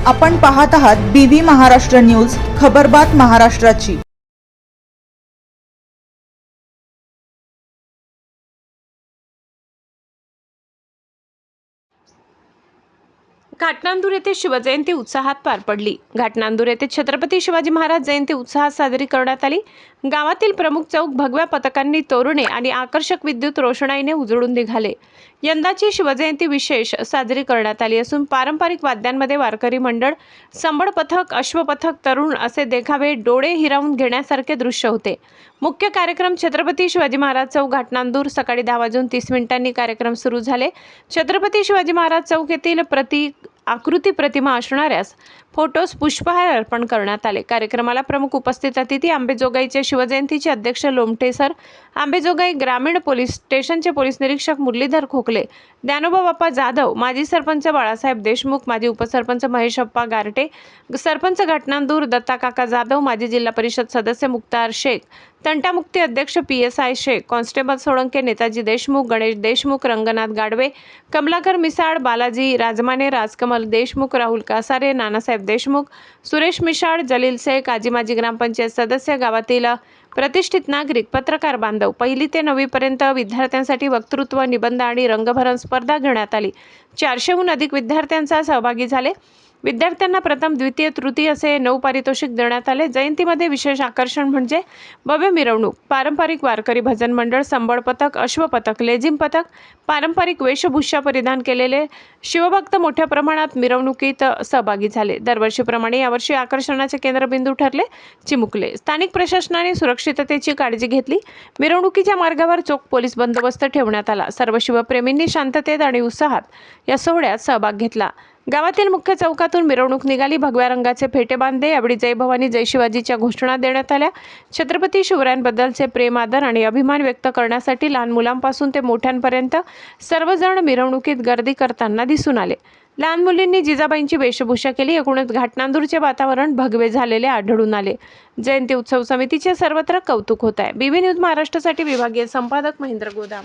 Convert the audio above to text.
आपण पाहत आहात BV महाराष्ट्र न्यूज, खबरबात महाराष्ट्राची। घाटनांदूर येथे शिवजयंती उत्साहात पार पडली। घाटनांदूर येथे छत्रपती शिवाजी महाराज जयंती उत्साहात साजरी करण्यात आली। गावातील प्रमुख चौक भगव्या पताकांनी, तोरणे आणि आकर्षक विद्युत रोषणाईने उजळून निघाले। यंदाची शिवजयंती विशेष साजरी करण्यात आली असून पारंपरिक वाद्यांमध्ये वारकरी मंडळ, संबळ पथक, अश्वपथक, तरुण असे देखावे डोळे हिरावून घेण्यासारखे दृश्य होते। मुख्य कार्यक्रम छत्रपती शिवाजी महाराज चौक घाटनांदूर सकाळी 10:30 कार्यक्रम सुरू झाले। छत्रपती शिवाजी महाराज चौक येथील आकृती प्रतिमा असणाऱ्यास फोटोस पुष्पहार अर्पण करण्यात आले। कार्यक्रमाला प्रमुख उपस्थित अतिथी आंबेजोगाईचे शिवजयंतीचे अध्यक्ष लोमटे सर, आंबेजोगाई ग्रामीण पोलीस स्टेशनचे पोलीस निरीक्षक मुरलीधर खोकले, ज्ञानोबा बाप्पा जाधव, माजी सरपंच बाळासाहेब देशमुख, माजी उपसरपंच महेशप्पा गारटे, सरपंच घाटनांदूर दत्ता काका जाधव, माजी जिल्हा परिषद सदस्य मुक्तार शेख, तंटामुक्ती अध्यक्ष PSI शेख, कॉन्स्टेबल सोळंके, नेताजी देशमुख, गणेश देशमुख, रंगनाथ गाडवे, कमलाकर मिसाळ, बालाजी राजमाने, राजकमल देशमुख, राहुल कासारे, नानासाहेब देशमुख, सुरेश मिसाळ, जलील शेख, आजी माजी ग्रामपंचायत सदस्य, गावातील प्रतिष्ठित नागरिक, पत्रकार बांधव, 1ली ते 9वी पर्यंत विद्यार्थ्यांसाठी वक्तृत्व, निबंध आणि रंगभरण स्पर्धा घेण्यात आली। 400हून अधिक विद्यार्थ्यांचा सहभागी झाले। विद्यार्थ्यांना प्रथम, द्वितीय, तृतीय असे 9 पारितोषिक देण्यात आले। जयंतीमध्ये विशेष आकर्षण म्हणजे भव्य मिरवणूक, पारंपरिक वारकरी भजन मंडळ, संबळ पथक, अश्वपथक, लेझिम पथक, पारंपरिक वेशभूषा परिधान केलेले शिवभक्त मोठ्या प्रमाणात मिरवणुकीत सहभागी झाले। दरवर्षीप्रमाणे यावर्षी आकर्षणाचे केंद्रबिंदू ठरले चिमुकले। स्थानिक प्रशासनाने सुरक्षिततेची काळजी घेतली। मिरवणुकीच्या मार्गावर चोख पोलीस बंदोबस्त ठेवण्यात आला। सर्व शिवप्रेमींनी शांततेत आणि उत्साहात या सोहळ्यात सहभाग घेतला। गावातील मुख्य चौकातून मिरवणूक निघाली। भगव्या रंगाचे फेटे बांधले, यावेळी जय भवानी जय शिवाजीच्या घोषणा देण्यात आल्या। छत्रपती शिवरायांबद्दलचे प्रेम, आदर आणि अभिमान व्यक्त करण्यासाठी लहान मुलांपासून ते मोठ्यांपर्यंत सर्वजण मिरवणुकीत गर्दी करताना दिसून आले। लहान मुलींनी जिजाबाईंची वेशभूषा केली। एकूणच घाटनांदूरचे वातावरण भगवे झालेले आढळून आले। जयंती उत्सव समितीचे सर्वत्र कौतुक होत आहे। BV न्यूज महाराष्ट्रासाठी विभागीय संपादक महेंद्र गोदाम।